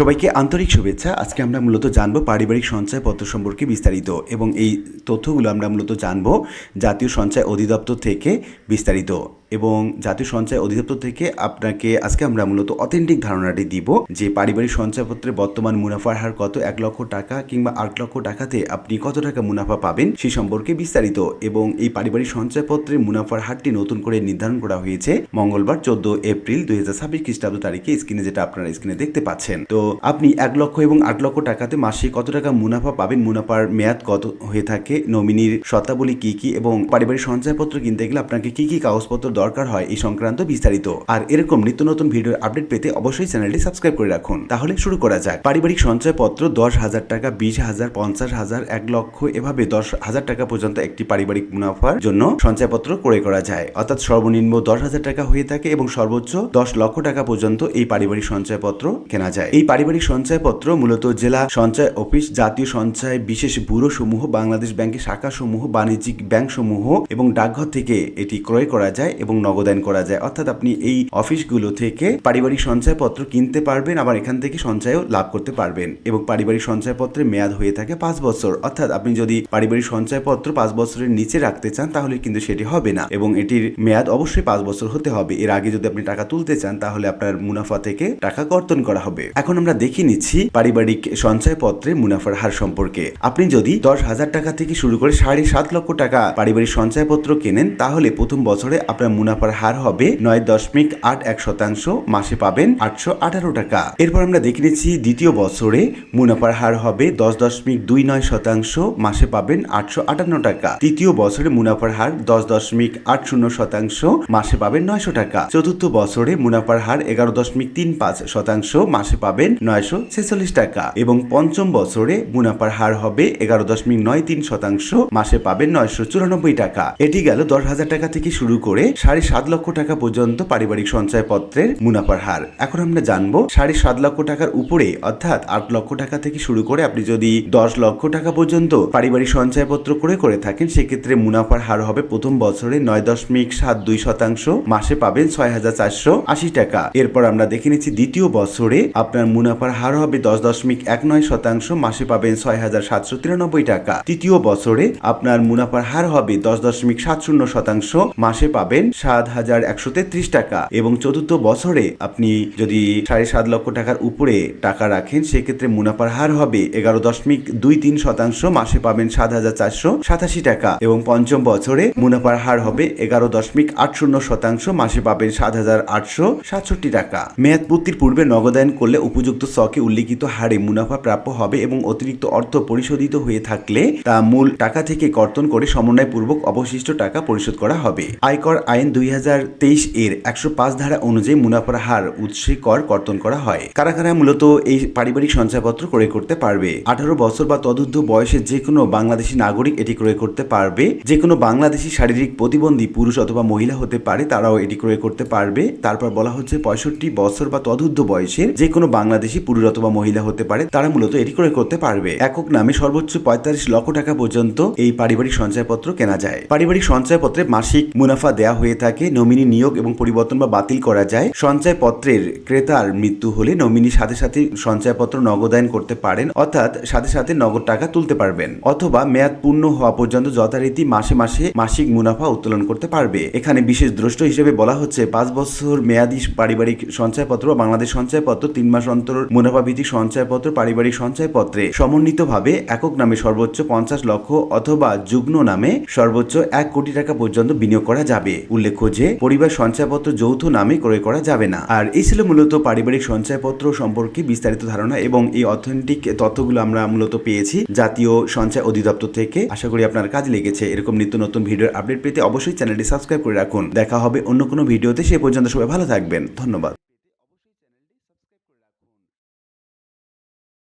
সবাইকে আন্তরিক শুভেচ্ছা। আজকে আমরা মূলত জানবো পারিবারিক সঞ্চয়পত্র সম্পর্কে বিস্তারিত, এবং এই তথ্যগুলো আমরা মূলত জানবো জাতীয় সঞ্চয় অধিদপ্তর থেকে বিস্তারিত। এবং জাতীয় সঞ্চয় অধিদপ্তর থেকে আপনাকে আজকে আমরা মূলত অথেন্টিক ধারণাটি দিব যে পারিবারিক সঞ্চয়পত্রে বর্তমান মুনাফার হার কত, 1 লক্ষ টাকা কিংবা 8 লক্ষ টাকাতে আপনি কত টাকা মুনাফা পাবেন সেই সম্পর্কে বিস্তারিত। এবং এই পারিবারিক সঞ্চয়পত্রের মুনাফার হারটি নতুন করে নির্ধারণ করা হয়েছে মঙ্গলবার 14 এপ্রিল 2026 খ্রিস্টাব্দ তারিখে, স্ক্রিনে যেটা আপনারা স্ক্রিনে দেখতে পাচ্ছেন। তো আপনি 1 লক্ষ এবং 8 লক্ষ টাকাতে মাসে কত টাকা মুনাফা পাবেন, মুনাফার মেয়াদ কত হয়ে থাকে, নমিনির শর্তাবলী কি কি, এবং পারিবারিক সঞ্চয়পত্র কিনতে গেলে আপনাকে কি কি কাগজপত্র দরকার হয় এই সংক্রান্ত বিস্তারিত। আর এরকম নিত্য নতুন ভিডিওর আপডেট পেতে অবশ্যই চ্যানেলটি সাবস্ক্রাইব করে রাখুন। তাহলে শুরু করা যাক। পারিবারিক সঞ্চয়পত্র 10,000 টাকা, 20,000, 50,000, 1 লক্ষ এভাবে 10,000 টাকা পর্যন্ত একটি পারিবারিক মুনাফার জন্য সঞ্চয়পত্র ক্রয় করা যায়। অর্থাৎ সর্বনিম্ন 10,000 টাকা হয়ে থাকে এবং সর্বোচ্চ 10 লক্ষ টাকা পর্যন্ত এই পারিবারিক সঞ্চয়পত্র কেনা যায়। এই পারিবারিক সঞ্চয়পত্র মূলত জেলা সঞ্চয় অফিস, জাতীয় সঞ্চয় বিশেষ ব্যুরো সমূহ, বাংলাদেশ ব্যাংকের শাখা সমূহ, বাণিজ্যিক ব্যাংক সমূহ এবং ডাকঘর থেকে এটি ক্রয় করা যায় এবং নগদায়ন করা যায়। অর্থাৎ আপনি এই অফিসগুলো থেকে পারিবারিক সঞ্চয়পত্র কিনতে পারবেন, আবার এখান থেকে সঞ্চয়ও লাভ করতে পারবেন। এবং পারিবারিক সঞ্চয়পত্রের মেয়াদ হয়ে থাকে 5 বছর। অর্থাৎ আপনি যদি পারিবারিক সঞ্চয়পত্র 5 বছরের নিচে রাখতে চান তাহলে কিন্তু সেটি হবে না, এবং এটির মেয়াদ অবশ্যই 5 বছর হতে হবে। এর আগে যদি আপনি টাকা তুলতে চান তাহলে আপনার মুনাফা থেকে টাকা কর্তন করা হবে। এখন আমরা দেখে নিচ্ছি পারিবারিক সঞ্চয়পত্রে মুনাফার হার সম্পর্কে। আপনি যদি 10,000 টাকা থেকে শুরু করে 7.5 লক্ষ টাকা পারিবারিক সঞ্চয়পত্র কেনেন তাহলে প্রথম বছরে আপনার মুনাফার হার হবে 9.81%, মাসে পাবেন 818 টাকা। এরপর আমরা দেখে নিচ্ছি দ্বিতীয় বছরে মুনাফার হার হবে 10.29%, মাসে পাবেন 858 টাকা। তৃতীয় বছরে মুনাফার হার 10.80%, মাসে পাবেন 900 টাকা। চতুর্থ বছরে মুনাফার হার 11.35%, মাসে পাবেন 946 টাকা। এবং পঞ্চম বছরে মুনাফার হার হবে 11.93%, মাসে পাবেন 994 টাকা। এটি গেল 10,000 টাকা থেকে শুরু করে 7.5 লক্ষ টাকা পর্যন্ত পারিবারিক সঞ্চয়পত্রের মুনাফার হার। এখন আমরা জানবো 7.5 লক্ষ টাকার উপরে অর্থাৎ 8 লক্ষ টাকা থেকে শুরু করে আপনি যদি 10 লক্ষ টাকা পর্যন্ত পারিবারিক সঞ্চয়পত্র করে থাকেন সেক্ষেত্রে মুনাফার হার হবে প্রথম বছরে 9.72%, মাসে পাবেন 6,480 টাকা। এরপর আমরা দেখে নিচ্ছি দ্বিতীয় বছরে আপনার মুনাফার হার হবে 10.19%, মাসে পাবেন 6,793 টাকা। তৃতীয় বছরে আপনার মুনাফার হার হবে 10.70%, মাসে পাবেন 7,133 টাকা। এবং চতুর্থ বছরে আপনি যদি 7.5 লক্ষ টাকার উপরে টাকা রাখেন সেক্ষেত্রে মুনাফার হার হবে 11.23%, মাসে পাবেন 7,487 টাকা। এবং পঞ্চম বছরে মুনাফার হার হবে 11.80%, মাসে পাবেন 7,867 টাকা। মেয়াদ পূর্তির পূর্বে নগদায়ন করলে উপযুক্ত স্টকে উল্লিখিত হারে মুনাফা প্রাপ্য হবে এবং অতিরিক্ত অর্থ পরিশোধিত হয়ে থাকলে তা মূল টাকা থেকে কর্তন করে সমন্বয়পূর্বক অবশিষ্ট টাকা পরিশোধ করা হবে। আয়কর আইন 2023 এর 105 ধারা অনুযায়ী মুনাফার হার উৎসে কর কর্তন করা হয়। কারা কারা মূলত এই পারিবারিক সঞ্চয়পত্র ক্রয় করতে পারবে? 18 বছর বা তদুর্ধ্ব বয়সের যে কোনো বাংলাদেশি নাগরিক এটি ক্রয় করতে পারবে। যে কোনো বাংলাদেশি শারীরিক প্রতিবন্ধী পুরুষ অথবা মহিলা হতে পারে, তারাও এটি ক্রয় করতে পারবে। তারপর বলা হচ্ছে 65 বছর বা তদুর্ধ্ব বয়সের যে কোনো বাংলাদেশি পুরুষ অথবা মহিলা হতে পারে, তারা মূলত এটি ক্রয় করতে পারবে। একক নামে সর্বোচ্চ 45 লক্ষ টাকা পর্যন্ত এই পারিবারিক সঞ্চয়পত্র কেনা যায়। পারিবারিক সঞ্চয়পত্রে মাসিক মুনাফা দেয়া হয়ে থাকে। নমিনি নিয়োগ এবং পরিবর্তন বা বাতিল করা যায়। সঞ্চয়পত্রের ক্রেতার মৃত্যু হলে নমিনির সাথে সাথে সঞ্চয়পত্র নগদায়ন করতে পারেন, অর্থাৎ সাথে সাথে নগদ টাকা তুলতে পারবেন, অথবা মেয়াদ পূর্ণ হওয়া পর্যন্ত যথারীতি মাসে মাসে মাসিক মুনাফা উত্তোলন করতে পারবে। এখানে বিশেষ দ্রষ্ট হিসেবে বলা হচ্ছে 5 বছর মেয়াদী পারিবারিক সঞ্চয়পত্র বা বাংলাদেশ সঞ্চয়পত্র, 3 মাস অন্তর মুনাফা ভিত্তিক সঞ্চয়পত্র, পারিবারিক সঞ্চয়পত্রে সমন্বিতভাবে একক নামে সর্বোচ্চ 50 লক্ষ অথবা যুগ্ম নামে সর্বোচ্চ 1 কোটি টাকা পর্যন্ত বিনিয়োগ করা যাবে। উল্লেখ্য যে পরিবার সঞ্চয়পত্র যৌথ নামে ক্রয় করা যাবে না। আর এই ছিল মূলত পারিবারিক সঞ্চয়পত্র সম্পর্কে বিস্তারিত ধারণা, এবং এই অথেন্টিক তথ্যগুলো আমরা মূলত পেয়েছি জাতীয় সঞ্চয় অধিদপ্তর থেকে। আশা করি আপনার কাজে লেগেছে। এরকম নিত্য নতুন ভিডিওর আপডেট পেতে অবশ্যই চ্যানেলটি সাবস্ক্রাইব করে রাখুন। দেখা হবে অন্য কোনো ভিডিওতে। সে পর্যন্ত সবাই ভালো থাকবেন। ধন্যবাদ।